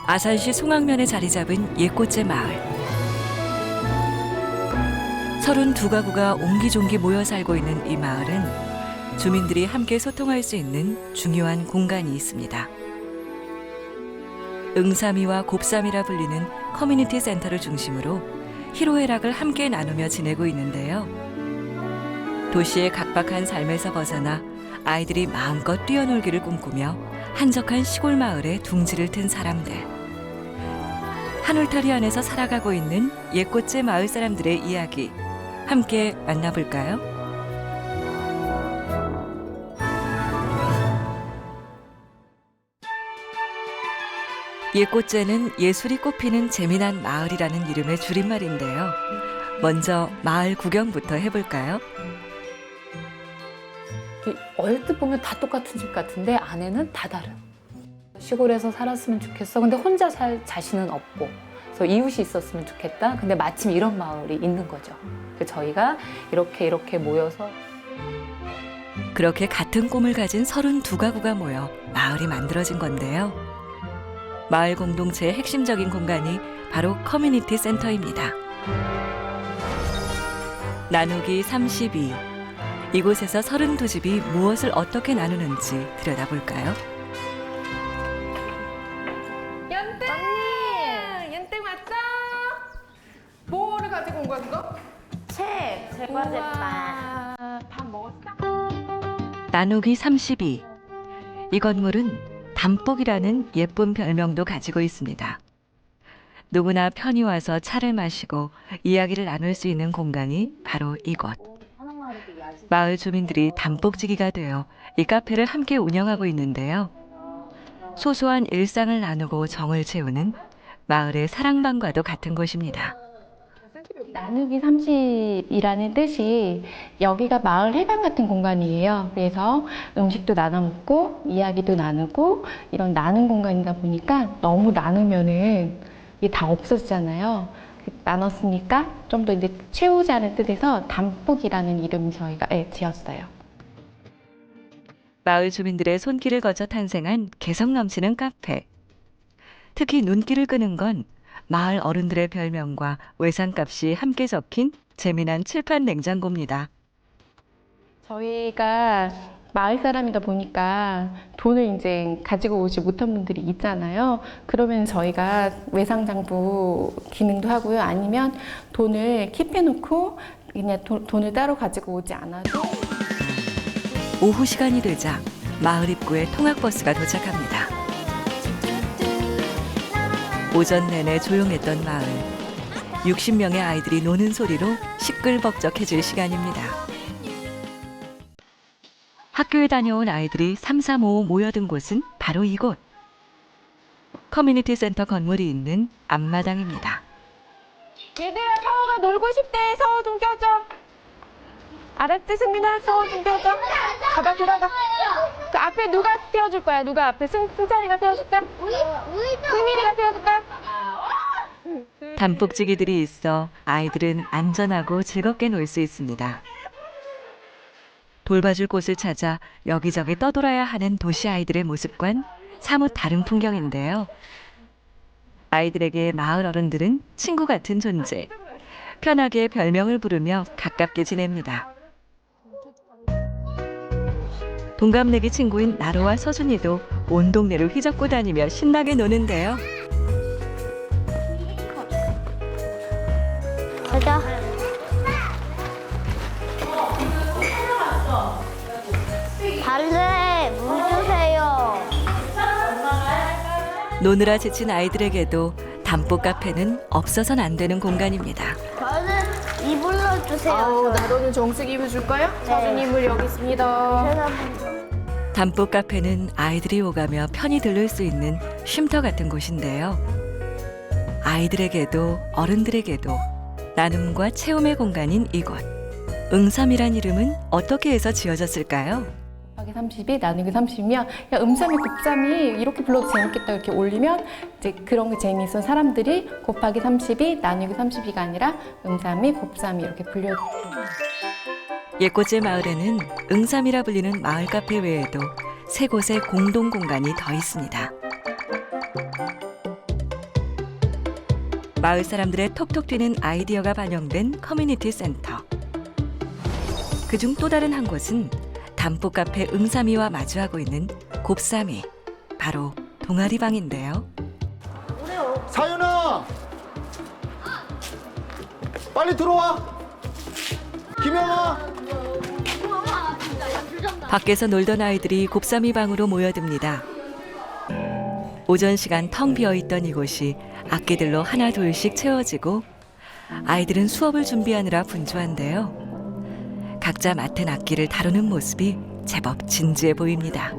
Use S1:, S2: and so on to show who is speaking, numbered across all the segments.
S1: 아산시 송악면에 자리 잡은 옛꽃제 마을. 32가구가 옹기종기 모여 살고 있는 이 마을은 주민들이 함께 소통할 수 있는 중요한 공간이 있습니다. 응삼이와 곱삼이라 불리는 커뮤니티 센터를 중심으로 희로애락을 함께 나누며 지내고 있는데요. 도시의 각박한 삶에서 벗어나 아이들이 마음껏 뛰어놀기를 꿈꾸며 한적한 시골 마을에 둥지를 튼 사람들. 한 울타리 안에서 살아가고 있는 옛꽃제 마을 사람들의 이야기 함께 만나볼까요? 옛꽃제는 예술이 꽃피는 재미난 마을이라는 이름의 줄임말인데요. 먼저 마을 구경부터 해볼까요?
S2: 얼핏 보면 다 똑같은 집 같은데 안에는 다 다른. 시골에서 살았으면 좋겠어. 근데 혼자 살 자신은 없고. 그래서 이웃이 있었으면 좋겠다. 근데 마침 이런 마을이 있는 거죠. 그래서 저희가 이렇게 모여서
S1: 그렇게 같은 꿈을 가진 32가구가 모여 마을이 만들어진 건데요. 마을 공동체의 핵심적인 공간이 바로 커뮤니티 센터입니다. 나누기 32. 이곳에서 32집이 무엇을 어떻게 나누는지 들여다볼까요?
S3: 연땡! 언니! 연땡 왔어? 뭐를 가지고 온 거야 그거?
S4: 책, 제과제빵.
S3: 밥 먹었어?
S1: 나누기 32. 이 건물은 담복이라는 예쁜 별명도 가지고 있습니다. 누구나 편히 와서 차를 마시고 이야기를 나눌 수 있는 공간이 바로 이곳. 마을 주민들이 담복지기가 되어 이 카페를 함께 운영하고 있는데요. 소소한 일상을 나누고 정을 채우는 마을의 사랑방과도 같은 곳입니다.
S4: 나누기 30이라는 뜻이 여기가 마을 해방 같은 공간이에요. 그래서 음식도 나눠 먹고 이야기도 나누고 이런 나눔 공간이다 보니까 너무 나누면은 이게 다 없어지잖아요. 나눴으니까 좀 더 이제 채우자는 뜻에서 담복이라는 이름을 저희가 지었어요.
S1: 마을 주민들의 손길을 거쳐 탄생한 개성 넘치는 카페. 특히 눈길을 끄는 건 마을 어른들의 별명과 외상값이 함께 적힌 재미난 칠판 냉장고입니다.
S4: 저희가 마을 사람이다 보니까 돈을 이제 가지고 오지 못한 분들이 있잖아요. 그러면 저희가 외상장부 기능도 하고요. 아니면 돈을 킵해놓고 그냥 돈을 따로 가지고 오지 않아도
S1: 오후 시간이 되자 마을 입구에 통학버스가 도착합니다. 오전 내내 조용했던 마을. 60명의 아이들이 노는 소리로 시끌벅적해질 시간입니다. 학교에 다녀온 아이들이 335 모여든 곳은 바로 이곳. 커뮤니티 센터 건물이 있는 앞마당입니다.
S3: 얘들아 서우가 놀고 싶대. 서우 좀 껴줘. 알았지 승민아? 서우 좀 껴줘. 가봐 들어가. 그 앞에 누가 태워줄 거야? 누가 앞에 승찬이가 태워줄까? 승민이가 태워줄까?
S1: 담복지기들이 있어 아이들은 안전하고 즐겁게 놀 수 있습니다. 돌봐줄 곳을 찾아 여기저기 떠돌아야 하는 도시 아이들의 모습과는 사뭇 다른 풍경인데요. 아이들에게 마을 어른들은 친구 같은 존재. 편하게 별명을 부르며 가깝게 지냅니다. 동갑내기 친구인 나로와 서준이도 온 동네를 휘젓고 다니며 신나게 노는데요.
S5: 가자. 발레 물 주세요.
S1: 노느라 지친 아이들에게도 담복 카페는 없어서는 안 되는 공간입니다.
S5: 저는 이불로 주세요.
S3: 아우 나도는 정수기 입을 줄 거야? 서준이 물 여기 있습니다.
S1: 담복 카페는 아이들이 오가며 편히 들를 수 있는 쉼터 같은 곳인데요. 아이들에게도 어른들에게도 나눔과 체험의 공간인 이곳. 응삼이란 이름은 어떻게 해서 지어졌을까요?
S4: 곱하기 30이 나누기 30이면 야 음삼이 곱삼이 이렇게 불러도 재밌겠다 이렇게 올리면 이제 그런 게 재미있어 사람들이 곱하기 30이 나누기 32가 아니라 음삼이 곱삼이 이렇게 불려요.
S1: 옛꽃제 마을에는 응삼이라 불리는 마을 카페 외에도 세 곳의 공동 공간이 더 있습니다. 마을 사람들의 톡톡 튀는 아이디어가 반영된 커뮤니티 센터. 그중 또 다른 한 곳은 담보 카페 응삼이와 마주하고 있는 곱삼이, 바로 동아리방인데요.
S6: 사윤아, 빨리 들어와. 김영아.
S1: 밖에서 놀던 아이들이 곱삼이 방으로 모여듭니다. 오전 시간 텅 비어있던 이곳이 악기들로 하나 둘씩 채워지고 아이들은 수업을 준비하느라 분주한데요. 각자 맡은 악기를 다루는 모습이 제법 진지해 보입니다.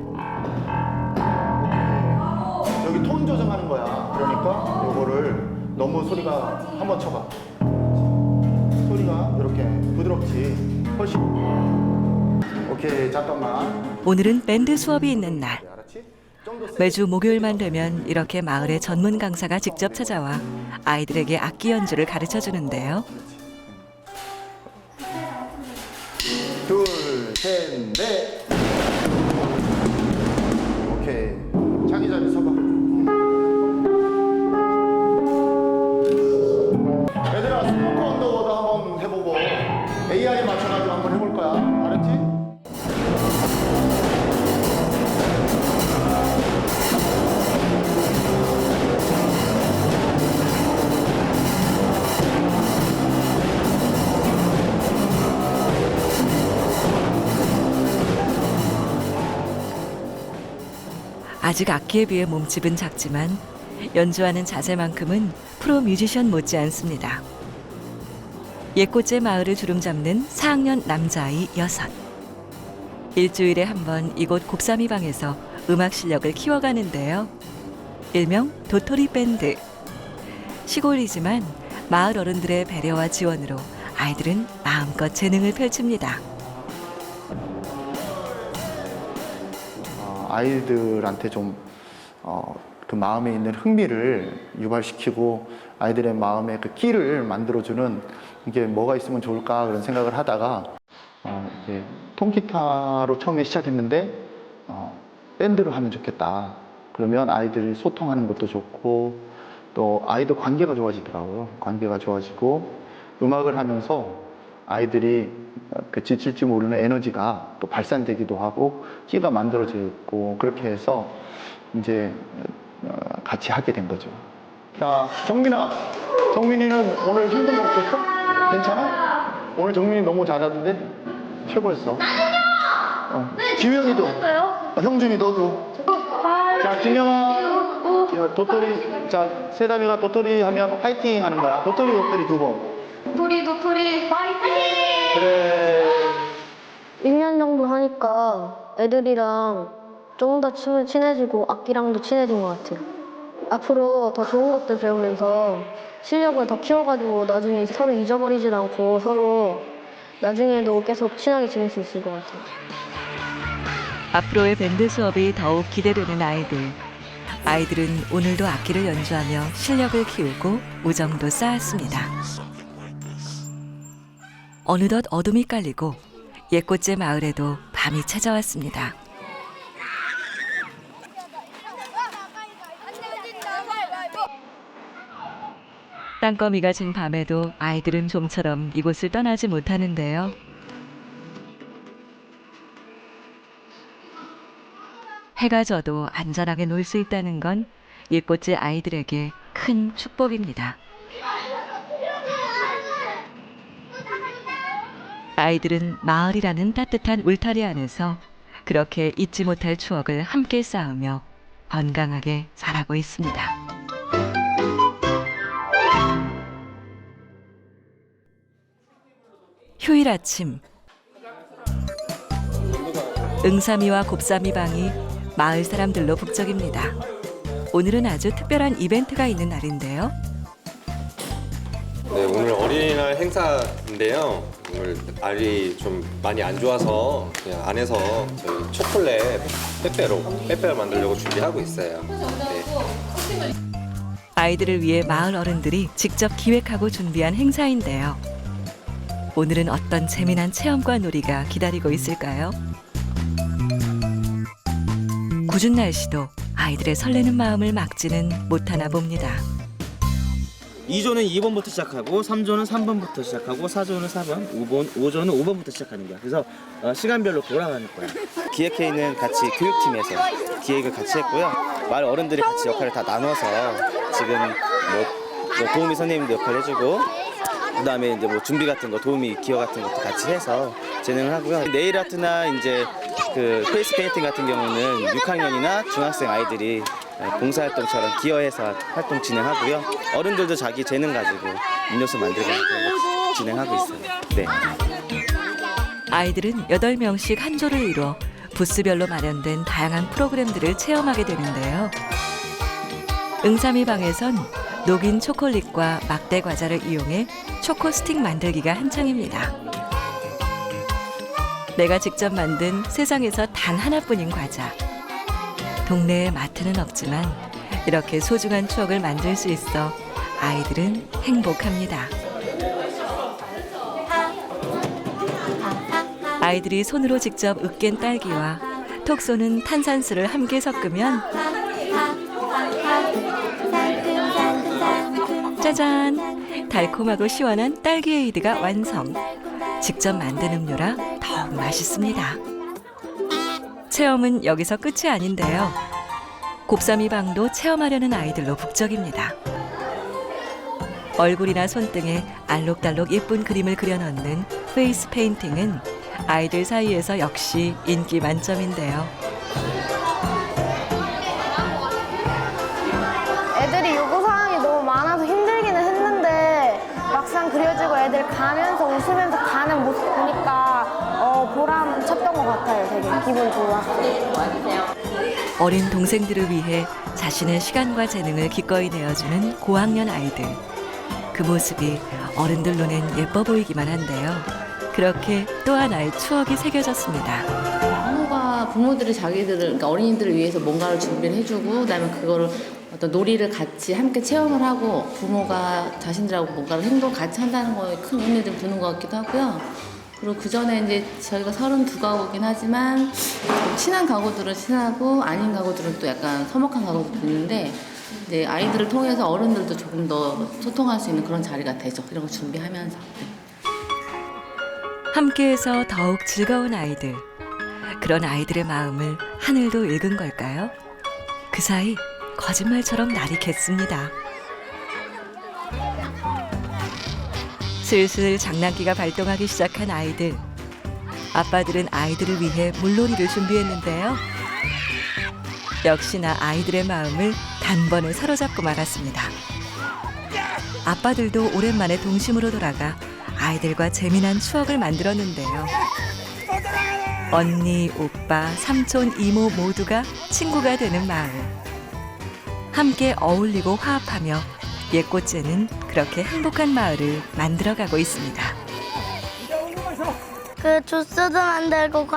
S6: 여기 톤 조정하는 거야. 그러니까 요거를 너무 소리가 한번 쳐봐. 소리가 이렇게 부드럽지. 훨씬. 오케이, 잠깐만.
S1: 오늘은 밴드 수업이 있는 날.
S6: 알았지? 좀 더 세게.
S1: 매주 목요일만 되면 이렇게 마을의 전문 강사가 직접 찾아와 아이들에게 악기 연주를 가르쳐 주는데요.
S6: 둘, 셋, 넷. 오케이. 자기 자리 서봐. 얘들아, 스포커 언더워드 한번 해보고 AI에 맞춰가지고 한번 해볼 거야. 알았지?
S1: 아직 악기에 비해 몸집은 작지만 연주하는 자세만큼은 프로 뮤지션 못지 않습니다. 옛꽃제 마을을 주름잡는 4학년 남자아이 6. 일주일에 한 번 이곳 곱삼이 방에서 음악 실력을 키워가는데요. 일명 도토리 밴드. 시골이지만 마을 어른들의 배려와 지원으로 아이들은 마음껏 재능을 펼칩니다.
S6: 아이들한테 좀 그 마음에 있는 흥미를 유발시키고 아이들의 마음에 그 끼를 만들어주는 이게 뭐가 있으면 좋을까 그런 생각을 하다가 이제 통기타로 처음에 시작했는데 밴드로 하면 좋겠다. 그러면 아이들이 소통하는 것도 좋고 또 아이들 관계가 좋아지더라고요. 관계가 좋아지고 음악을 하면서 아이들이 그 지칠지 모르는 에너지가 또 발산되기도 하고 끼가 만들어지고 그렇게 해서 이제 같이 하게 된 거죠. 자, 정민아. 정민이는 오늘 힘든 거 없었어? 괜찮아? 오늘 정민이 너무 잘하던데? 최고였어. 지우영이도. 형준이 너도. 자, 김영아. 야, 도토리. 자, 세담이가 도토리 하면 화이팅 하는 거야. 도토리 두 번.
S5: 도토리 파이팅!
S6: 그래.
S5: 1년 정도 하니까 애들이랑 좀 더 친해지고 악기랑도 친해진 것 같아요. 앞으로 더 좋은 것들 배우면서 실력을 더 키워가지고 나중에 서로 잊어버리지 않고 서로 나중에도 계속 친하게 지낼 수 있을 것 같아요.
S1: 앞으로의 밴드 수업이 더욱 기대되는 아이들. 아이들은 오늘도 악기를 연주하며 실력을 키우고 우정도 쌓았습니다. 어느덧 어둠이 깔리고 옛꽃제 마을에도 밤이 찾아왔습니다. 땅거미가 진 밤에도 아이들은 좀처럼 이곳을 떠나지 못하는데요. 해가 져도 안전하게 놀 수 있다는 건 옛꽃제 아이들에게 큰 축복입니다. 아이들은 마을이라는 따뜻한 울타리 안에서 그렇게 잊지 못할 추억을 함께 쌓으며 건강하게 자라고 있습니다. 휴일 아침, 응삼이와 곱삼이 방이 마을 사람들로 북적입니다. 오늘은 아주 특별한 이벤트가 있는 날인데요.
S7: 네, 오늘 어린이날 행사인데요. 오늘 알이 좀 많이 안 좋아서 그냥 안에서 저희 초콜릿 빼빼로 만들려고 준비하고 있어요. 네.
S1: 아이들을 위해 마을 어른들이 직접 기획하고 준비한 행사인데요. 오늘은 어떤 재미난 체험과 놀이가 기다리고 있을까요? 궂은 날씨도 아이들의 설레는 마음을 막지는 못하나 봅니다.
S8: 2조는 2번부터 시작하고 3조는 3번부터 시작하고 4조는 4번, 5조는 5번부터 시작하는 거야. 그래서 시간별로 돌아가는 거야. 기획회의는 같이 교육팀에서 기획을 같이 했고요. 마을 어른들이 같이 역할을 다 나눠서 지금 뭐 도우미 선생님도 역할 해주고 그다음에 이제 뭐 준비 같은 거 도우미 기여 같은 것도 같이 해서 진행을 하고요. 네일 아트나 이제 그 페이스 페인팅 같은 경우는 6학년이나 중학생 아이들이 봉사활동처럼 기여해서 활동 진행하고요. 어른들도 자기 재능 가지고 음료수 만들고 그런 거 진행하고 있어요. 네.
S1: 아이들은 8명씩 한 조를 이뤄 부스별로 마련된 다양한 프로그램들을 체험하게 되는데요. 응삼이 방에선 녹인 초콜릿과 막대 과자를 이용해 초코 스틱 만들기가 한창입니다. 내가 직접 만든 세상에서 단 하나뿐인 과자. 동네에 마트는 없지만 이렇게 소중한 추억을 만들 수 있어 아이들은 행복합니다. 아이들이 손으로 직접 으깬 딸기와 톡 쏘는 탄산수를 함께 섞으면 짜잔! 달콤하고 시원한 딸기 에이드가 완성. 직접 만든 음료라 더욱 맛있습니다. 체험은 여기서 끝이 아닌데요. 곱삼이 방도 체험하려는 아이들로 북적입니다. 얼굴이나 손등에 알록달록 예쁜 그림을 그려넣는 페이스 페인팅은 아이들 사이에서 역시 인기 만점인데요.
S5: 애들이 요구사항이 너무 많아서 힘들기는 했는데 막상 그려주고 애들 가면서 웃으면서 가는 모습 보니까 보람 찼던 것 같아요. 되게 기분 좋았어요.
S1: 어린 동생들을 위해 자신의 시간과 재능을 기꺼이 내어주는 고학년 아이들. 그 모습이 어른들 눈엔 예뻐 보이기만 한데요. 그렇게 또 하나의 추억이 새겨졌습니다.
S9: 부모들이 자기들을, 그러니까 어린이들을 위해서 뭔가를 준비를 해주고, 그다음에 그거를 어떤 놀이를 같이 함께 체험을 하고, 부모가 자신들하고 뭔가를 행동 같이 한다는 거에 큰 의미를 좀 두는 것 같기도 하고요. 그리고 그 전에 이제 저희가 32가구이긴 하지만 친한 가구들은 친하고 아닌 가구들은 또 약간 서먹한 가구들도 있는데, 이제 아이들을 통해서 어른들도 조금 더 소통할 수 있는 그런 자리가 되죠. 이런 거 준비하면서. 네.
S1: 함께해서 더욱 즐거운 아이들. 그런 아이들의 마음을 하늘도 읽은 걸까요? 그 사이 거짓말처럼 날이 겠습니다. 슬슬 장난기가 발동하기 시작한 아이들. 아빠들은 아이들을 위해 물놀이를 준비했는데요. 역시나 아이들의 마음을 단번에 사로잡고 말았습니다. 아빠들도 오랜만에 동심으로 돌아가 아이들과 재미난 추억을 만들었는데요. 언니, 오빠, 삼촌, 이모 모두가 친구가 되는 마을. 함께 어울리고 화합하며 옛꽃제는 그렇게 행복한 마을을 만들어가고 있습니다.
S5: 그 주스도 만들고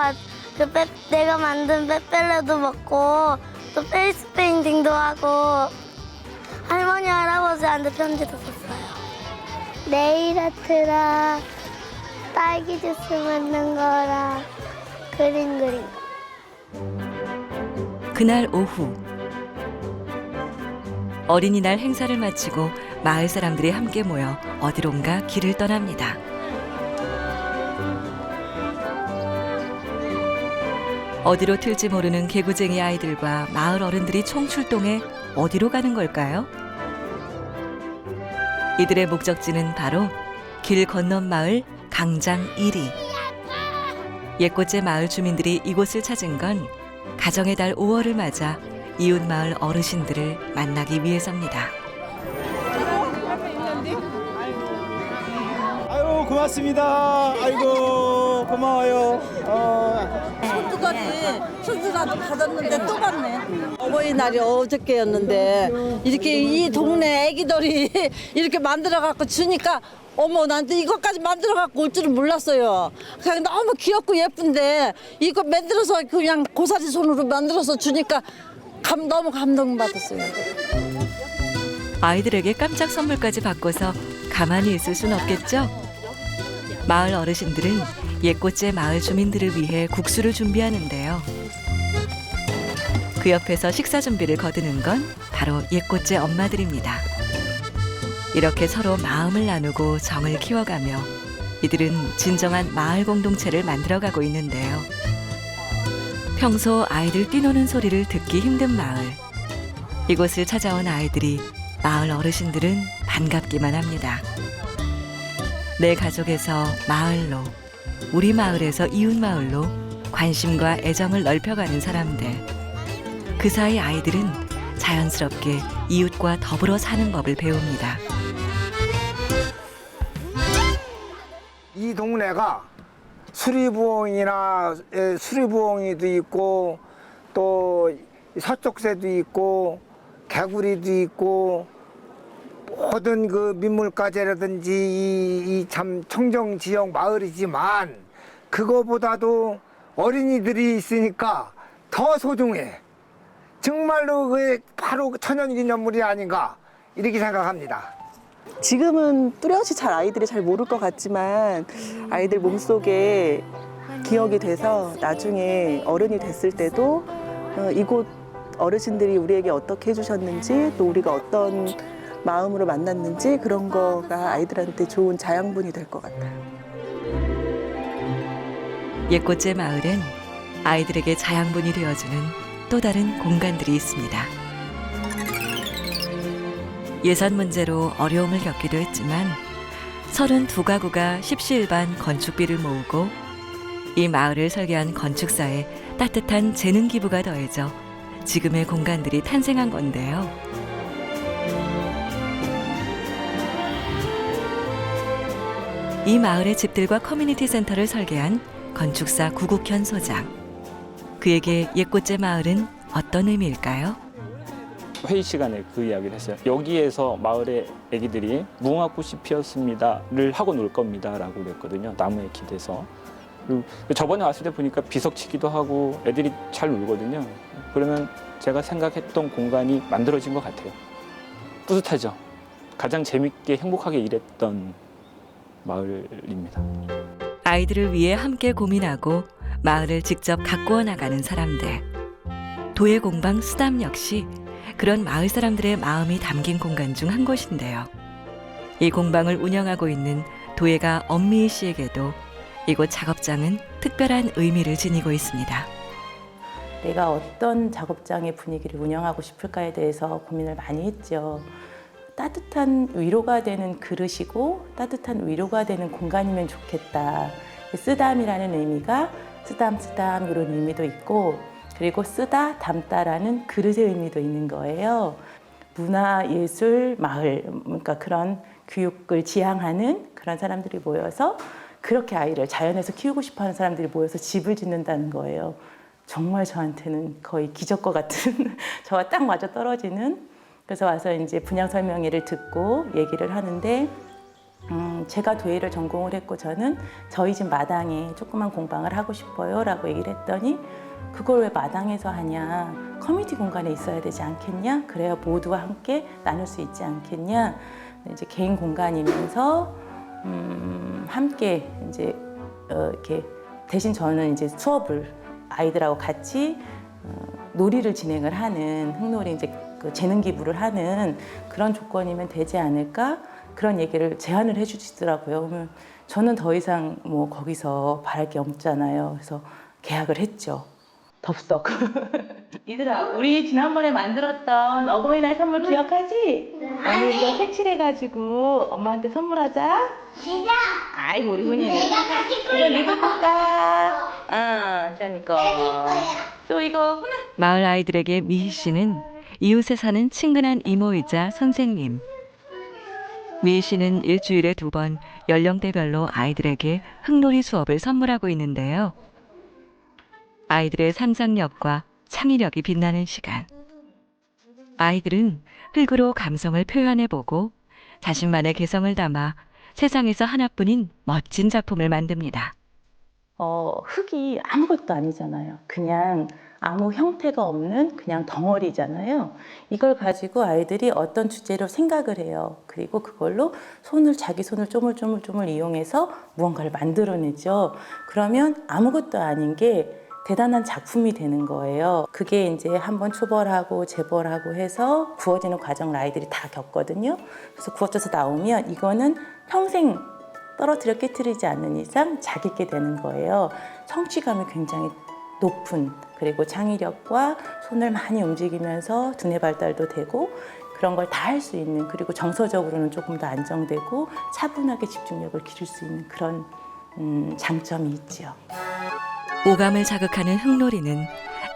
S5: 내가 만든 빼빼로도 먹고 또 페이스 페인팅도 하고 할머니 할아버지한테 편지도 썼어요. 네일 아트랑 딸기 주스 만든 거랑 그림 그린 거.
S1: 그날 오후 어린이날 행사를 마치고 마을 사람들이 함께 모여 어디론가 길을 떠납니다. 어디로 튈지 모르는 개구쟁이 아이들과 마을 어른들이 총출동해 어디로 가는 걸까요? 이들의 목적지는 바로 길 건넌 마을 강장 1위. 옛꽃제 마을 주민들이 이곳을 찾은 건 가정의 달 5월을 맞아 이웃 마을 어르신들을 만나기 위해서입니다.
S10: 아유 고맙습니다. 아이고 고마워요.
S11: 수수라도 받았는데 또 받네. 어버이날이 어저께였는데 이렇게 이 동네 애기들이 이렇게 만들어갖고 주니까 어머 나한테 이것까지 만들어갖고 올 줄은 몰랐어요. 그냥 너무 귀엽고 예쁜데 이거 만들어서 그냥 고사리 손으로 만들어서 주니까 너무 감동받았어요.
S1: 아이들에게 깜짝 선물까지 받고서 가만히 있을 순 없겠죠? 마을 어르신들은 옛꽃제 마을 주민들을 위해 국수를 준비하는데요. 그 옆에서 식사 준비를 거두는 건 바로 옛꽃제 엄마들입니다. 이렇게 서로 마음을 나누고 정을 키워가며 이들은 진정한 마을 공동체를 만들어가고 있는데요. 평소 아이들 뛰노는 소리를 듣기 힘든 마을. 이곳을 찾아온 아이들이 마을 어르신들은 반갑기만 합니다. 내 가족에서 마을로, 우리 마을에서 이웃 마을로 관심과 애정을 넓혀가는 사람들. 그 사이 아이들은 자연스럽게 이웃과 더불어 사는 법을 배웁니다.
S12: 이 동네가 수리부엉이도 있고 또 서쪽새도 있고 개구리도 있고 모든 그 민물가재라든지 이 참 청정 지역 마을이지만 그거보다도 어린이들이 있으니까 더 소중해. 정말로 그 바로 천연기념물이 아닌가 이렇게 생각합니다.
S13: 지금은 뚜렷이 잘 아이들이 잘 모를 것 같지만 아이들 몸속에 기억이 돼서 나중에 어른이 됐을 때도 이곳 어르신들이 우리에게 어떻게 해주셨는지 또 우리가 어떤 마음으로 만났는지 그런 거가 아이들한테 좋은 자양분이 될 것 같아요.
S1: 옛꽃제 마을엔 아이들에게 자양분이 되어주는 또 다른 공간들이 있습니다. 예산 문제로 어려움을 겪기도 했지만 32가구가 십시일반 건축비를 모으고 이 마을을 설계한 건축사의 따뜻한 재능 기부가 더해져 지금의 공간들이 탄생한 건데요. 이 마을의 집들과 커뮤니티 센터를 설계한 건축사 구국현 소장. 그에게 옛꽃제 마을은 어떤 의미일까요?
S10: 회의 시간에 그 이야기를 했어요. 여기에서 마을의 애기들이 무궁화꽃이 피었습니다를 하고 놀 겁니다라고 그랬거든요. 나무에 기대서. 그리고 저번에 왔을 때 보니까 비석치기도 하고 애들이 잘 놀거든요. 그러면 제가 생각했던 공간이 만들어진 것 같아요. 뿌듯하죠. 가장 재밌게 행복하게 일했던 마을입니다.
S1: 아이들을 위해 함께 고민하고 마을을 직접 가꾸어 나가는 사람들. 도예공방 수담 역시 그런 마을 사람들의 마음이 담긴 공간 중 한 곳인데요. 이 공방을 운영하고 있는 도예가 엄미희 씨에게도 이곳 작업장은 특별한 의미를 지니고 있습니다.
S14: 내가 어떤 작업장의 분위기를 운영하고 싶을까에 대해서 고민을 많이 했죠. 따뜻한 위로가 되는 그릇이고 따뜻한 위로가 되는 공간이면 좋겠다. 쓰담이라는 의미가 쓰담 이런 의미도 있고 그리고 쓰다 담다라는 그릇의 의미도 있는 거예요. 문화예술 마을, 그러니까 그런 교육을 지향하는 그런 사람들이 모여서 그렇게 아이를 자연에서 키우고 싶어하는 사람들이 모여서 집을 짓는다는 거예요. 정말 저한테는 거의 기적과 같은 저와 딱 맞아 떨어지는. 그래서 와서 이제 분양 설명회를 듣고 얘기를 하는데 제가 도예를 전공을 했고 저는 저희 집 마당에 조그만 공방을 하고 싶어요 라고 얘기를 했더니 그걸 왜 마당에서 하냐, 커뮤니티 공간에 있어야 되지 않겠냐, 그래야 모두와 함께 나눌 수 있지 않겠냐. 이제 개인 공간이면서 함께 이제 이렇게 대신 저는 이제 수업을 아이들하고 같이 놀이를 진행을 하는 흙놀이 이제 그 재능 기부를 하는 그런 조건이면 되지 않을까 그런 얘기를 제안을 해주시더라고요. 그러면 저는 더 이상 뭐 거기서 바랄 게 없잖아요. 그래서 계약을 했죠. 덥석. 얘들아, 우리 지난번에 만들었던 어버이날 선물 기억하지? 오늘 이거 색칠해가지고 엄마한테 선물하자. 진짜? 아이고 우리 훈이는 이거 입어볼까? 그러니까 또 이거
S1: 마을 아이들에게 미희 씨는 이웃에 사는 친근한 이모이자 선생님. 미희 씨는 일주일에 2번 연령대별로 아이들에게 흙놀이 수업을 선물하고 있는데요. 아이들의 상상력과 창의력이 빛나는 시간. 아이들은 흙으로 감성을 표현해보고 자신만의 개성을 담아 세상에서 하나뿐인 멋진 작품을 만듭니다.
S14: 흙이 아무것도 아니잖아요. 그냥 아무 형태가 없는 그냥 덩어리잖아요. 이걸 가지고 아이들이 어떤 주제로 생각을 해요. 그리고 그걸로 자기 손을 쪼물쪼물 이용해서 무언가를 만들어내죠. 그러면 아무것도 아닌 게 대단한 작품이 되는 거예요. 그게 이제 한번 초벌하고 재벌하고 해서 구워지는 과정을 아이들이 다 겪거든요. 그래서 구워져서 나오면 이거는 평생 떨어뜨려 깨트리지 않는 이상 자기게 되는 거예요. 성취감이 굉장히 높은, 그리고 창의력과 손을 많이 움직이면서 두뇌 발달도 되고 그런 걸 다 할 수 있는, 그리고 정서적으로는 조금 더 안정되고 차분하게 집중력을 기를 수 있는 그런 장점이 있죠.
S1: 오감을 자극하는 흙놀이는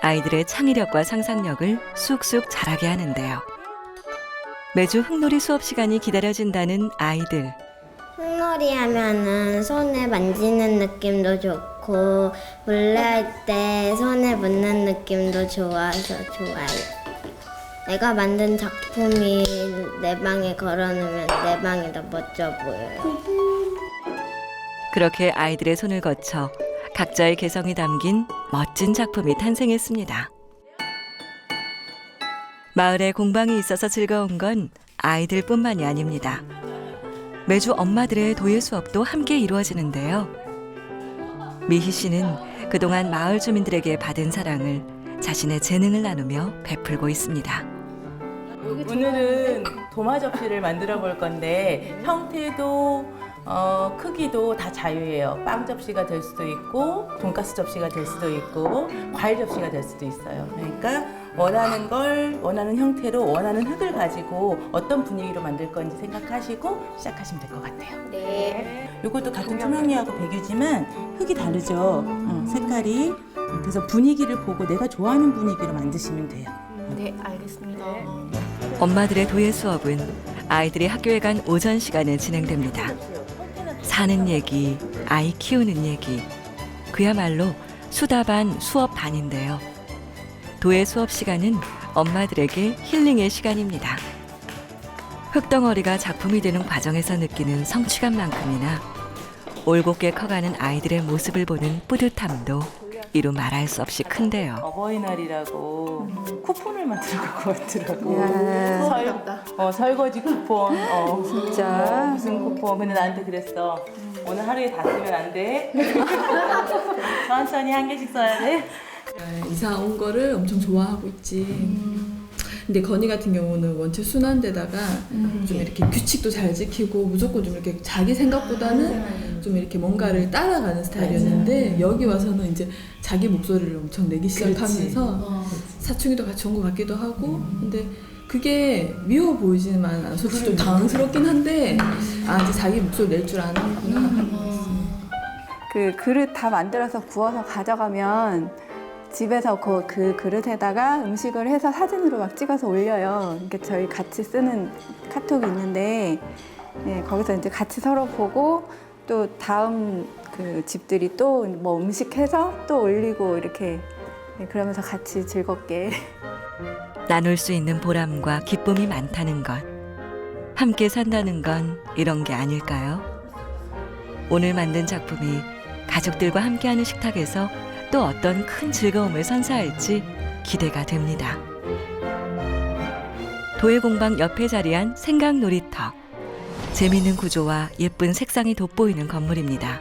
S1: 아이들의 창의력과 상상력을 쑥쑥 자라게 하는데요. 매주 흙놀이 수업 시간이 기다려진다는 아이들.
S5: 흙놀이 하면은 손에 만지는 느낌도 좋고 물레 할 때 손에 묻는 느낌도 좋아서 좋아요. 내가 만든 작품이 내 방에 걸어놓으면 내 방이 더 멋져 보여요.
S1: 그렇게 아이들의 손을 거쳐 각자의 개성이 담긴 멋진 작품이 탄생했습니다. 마을에 공방이 있어서 즐거운 건 아이들뿐만이 아닙니다. 매주 엄마들의 도예 수업도 함께 이루어지는데요. 미희 씨는 그동안 마을 주민들에게 받은 사랑을 자신의 재능을 나누며 베풀고 있습니다.
S14: 오늘은 도마 접시를 만들어 볼 건데 형태도 크기도 다 자유예요. 빵 접시가 될 수도 있고 돈가스 접시가 될 수도 있고 과일 접시가 될 수도 있어요. 그러니까 원하는 걸 원하는 형태로 원하는 흙을 가지고 어떤 분위기로 만들 건지 생각하시고 시작하시면 될 것 같아요.
S5: 네.
S14: 이것도 같은 투명이하고 백유지만 흙이 다르죠. 색깔이. 그래서 분위기를 보고 내가 좋아하는 분위기로 만드시면 돼요.
S3: 네, 알겠습니다.
S1: 엄마들의 도예 수업은 아이들이 학교에 간 오전 시간에 진행됩니다. 사는 얘기, 아이 키우는 얘기, 그야말로 수다 반 수업 반인데요. 도예 수업 시간은 엄마들에게 힐링의 시간입니다. 흙덩어리가 작품이 되는 과정에서 느끼는 성취감만큼이나 올곧게 커가는 아이들의 모습을 보는 뿌듯함도 이루 말할 수 없이 큰데요.
S14: 어버이날이라고 쿠폰을 만들어 갖고 왔더라고. 설거지 쿠폰. 진짜? 무슨 쿠폰. 근데 나한테 그랬어. 오늘 하루에 다 쓰면 안 돼. 천천히 한 개씩 써야 돼.
S15: 이사 온 거를 엄청 좋아하고 있지. 근데 건희 같은 경우는 원체 순한데다가 좀 이렇게 규칙도 잘 지키고 무조건 좀 이렇게 자기 생각보다는 좀 이렇게 뭔가를 따라가는 스타일이었는데 여기 와서는 이제 자기 목소리를 엄청 내기 시작하면서 사춘기도 같이 온 것 같기도 하고 근데 그게 미워 보이지만 않아서 좀 당황스럽긴 한데 이제 자기 목소리 낼 줄 아는구나.
S16: 그 그릇 다 만들어서 구워서 가져가면 집에서 그 그릇에다가 음식을 해서 사진으로 막 찍어서 올려요. 그러니까 저희 같이 쓰는 카톡이 있는데 거기서 이제 같이 서로 보고 또 다음 그 집들이 또 뭐 음식 해서 또 올리고 이렇게 그러면서 같이 즐겁게
S1: 나눌 수 있는 보람과 기쁨이 많다는 것. 함께 산다는 건 이런 게 아닐까요? 오늘 만든 작품이 가족들과 함께하는 식탁에서 또 어떤 큰 즐거움을 선사할지 기대가 됩니다. 도예공방 옆에 자리한 생각놀이터. 재미있는 구조와 예쁜 색상이 돋보이는 건물입니다.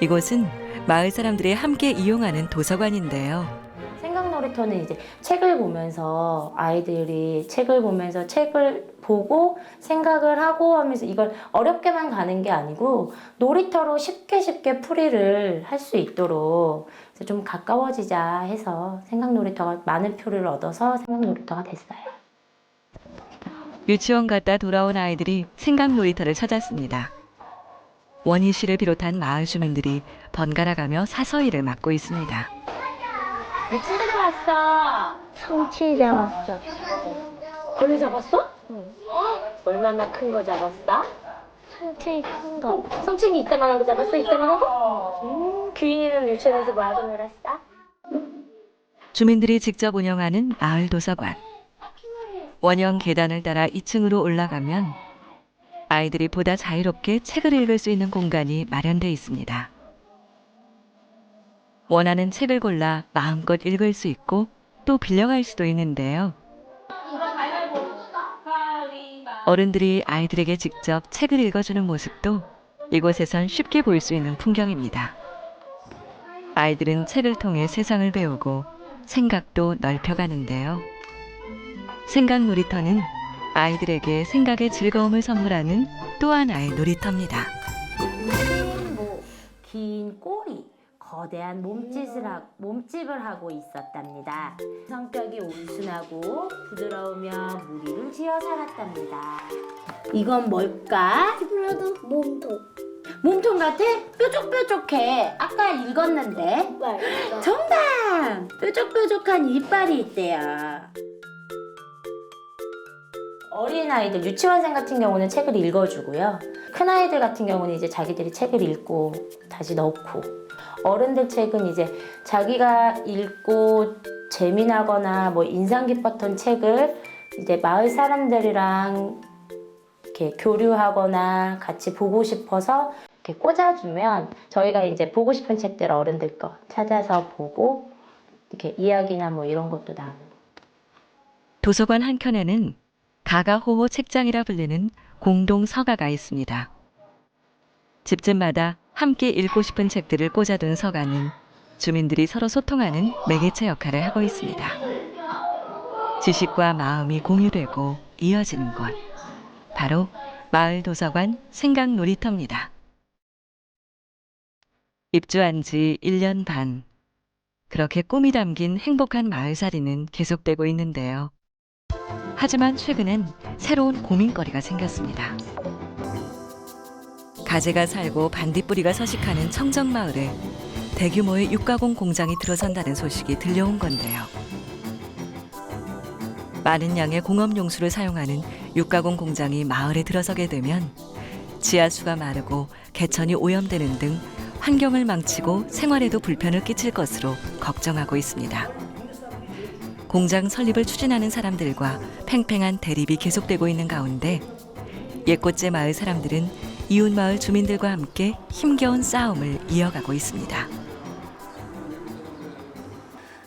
S1: 이곳은 마을 사람들이 함께 이용하는 도서관인데요.
S17: 생각놀이터는 이제 책을 보면서 아이들이 책을 보면서 책을 보고 생각을 하고 하면서 이걸 어렵게만 가는 게 아니고 놀이터로 쉽게 풀이를 할 수 있도록 좀 가까워지자 해서 생각놀이터가 많은 표를 얻어서 생각놀이터가 됐어요.
S1: 유치원 갔다 돌아온 아이들이 생각놀이터를 찾았습니다. 원희 씨를 비롯한 마을 주민들이 번갈아가며 사서일을 맡고 있습니다.
S3: 무슨 데 왔어?
S5: 성취 잡았어.
S3: 벌레 잡았어? 응. 얼마나 큰 거 잡았어?
S5: 성취 큰 거.
S3: 성층이 이따만한 거 잡았어? 이따만한 거? 규인이는 유치원에서 뭐 하고 놀았어?
S1: 주민들이 직접 운영하는 마을 도서관. 원형 계단을 따라 2층으로 올라가면 아이들이 보다 자유롭게 책을 읽을 수 있는 공간이 마련돼 있습니다. 원하는 책을 골라 마음껏 읽을 수 있고 또 빌려갈 수도 있는데요. 어른들이 아이들에게 직접 책을 읽어주는 모습도 이곳에선 쉽게 볼 수 있는 풍경입니다. 아이들은 책을 통해 세상을 배우고 생각도 넓혀가는데요. 생각 놀이터는 아이들에게 생각의 즐거움을 선물하는 또 하나의 놀이터입니다.
S17: 긴 꼬리, 거대한 몸집을 하고 있었답니다. 성격이 온순하고 부드러우며 무리를 지어 살았답니다. 이건 뭘까?
S5: 몸통.
S17: 몸통 같아? 뾰족뾰족해. 아까 읽었는데. 정답! 뾰족뾰족한 이빨이 있대요. 어린아이들, 유치원생 같은 경우는 책을 읽어주고요. 큰아이들 같은 경우는 이제 자기들이 책을 읽고 다시 넣고, 어른들 책은 이제 자기가 읽고 재미나거나 뭐 인상 깊었던 책을 이제 마을 사람들이랑 이렇게 교류하거나 같이 보고 싶어서 이렇게 꽂아주면 저희가 이제 보고 싶은 책들 어른들 거 찾아서 보고 이렇게 이야기나 뭐 이런 것도 나누고.
S1: 도서관 한켠에는 가가호호 책장이라 불리는 공동 서가가 있습니다. 집집마다 함께 읽고 싶은 책들을 꽂아둔 서가는 주민들이 서로 소통하는 매개체 역할을 하고 있습니다. 지식과 마음이 공유되고 이어지는 곳, 바로 마을 도서관 생각 놀이터입니다. 입주한 지 1년 반, 그렇게 꿈이 담긴 행복한 마을살이는 계속되고 있는데요. 하지만 최근엔 새로운 고민거리가 생겼습니다. 가재가 살고 반딧불이가 서식하는 청정마을에 대규모의 육가공 공장이 들어선다는 소식이 들려온 건데요. 많은 양의 공업용수를 사용하는 육가공 공장이 마을에 들어서게 되면 지하수가 마르고 개천이 오염되는 등 환경을 망치고 생활에도 불편을 끼칠 것으로 걱정하고 있습니다. 공장 설립을 추진하는 사람들과 팽팽한 대립이 계속되고 있는 가운데 옛꽃제 마을 사람들은 이웃마을 주민들과 함께 힘겨운 싸움을 이어가고 있습니다.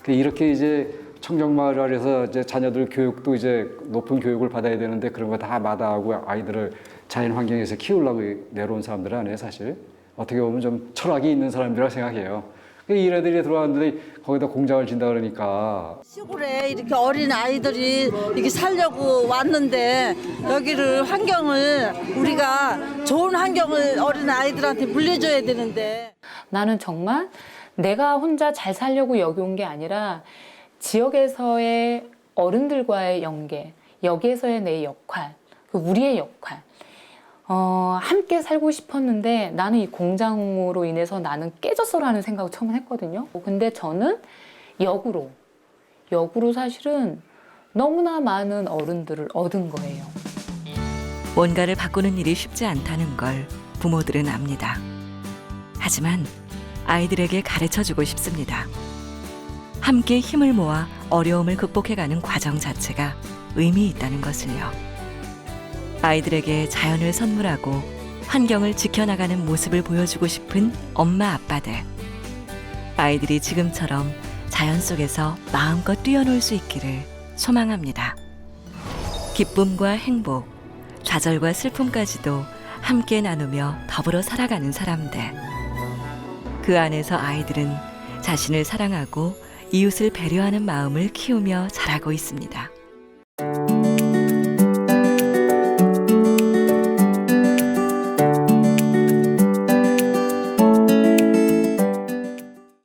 S18: 이렇게 이제 청정마을 아래서 이제 자녀들 교육도 이제 높은 교육을 받아야 되는데 그런 거 다 마다하고 아이들을 자연 환경에서 키우려고 내려온 사람들 아니에요, 사실. 어떻게 보면 좀 철학이 있는 사람들이라고 생각해요. 이래들이 들어왔는데 거기다 공장을 진다 그러니까.
S11: 시골에 이렇게 어린 아이들이 이렇게 살려고 왔는데 여기를 환경을 우리가 좋은 환경을 어린 아이들한테 물려줘야 되는데.
S2: 나는 정말 내가 혼자 잘 살려고 여기 온 게 아니라 지역에서의 어른들과의 연계, 여기에서의 내 역할, 우리의 역할, 함께 살고 싶었는데 나는 이 공장으로 인해서 나는 깨졌어라는 생각을 처음 했거든요. 근데 저는 역으로 사실은 너무나 많은 어른들을 얻은 거예요.
S1: 뭔가를 바꾸는 일이 쉽지 않다는 걸 부모들은 압니다. 하지만 아이들에게 가르쳐주고 싶습니다. 함께 힘을 모아 어려움을 극복해가는 과정 자체가 의미 있다는 것을요. 아이들에게 자연을 선물하고 환경을 지켜나가는 모습을 보여주고 싶은 엄마 아빠들. 아이들이 지금처럼 자연 속에서 마음껏 뛰어놀 수 있기를 소망합니다. 기쁨과 행복, 좌절과 슬픔까지도 함께 나누며 더불어 살아가는 사람들. 그 안에서 아이들은 자신을 사랑하고 이웃을 배려하는 마음을 키우며 자라고 있습니다.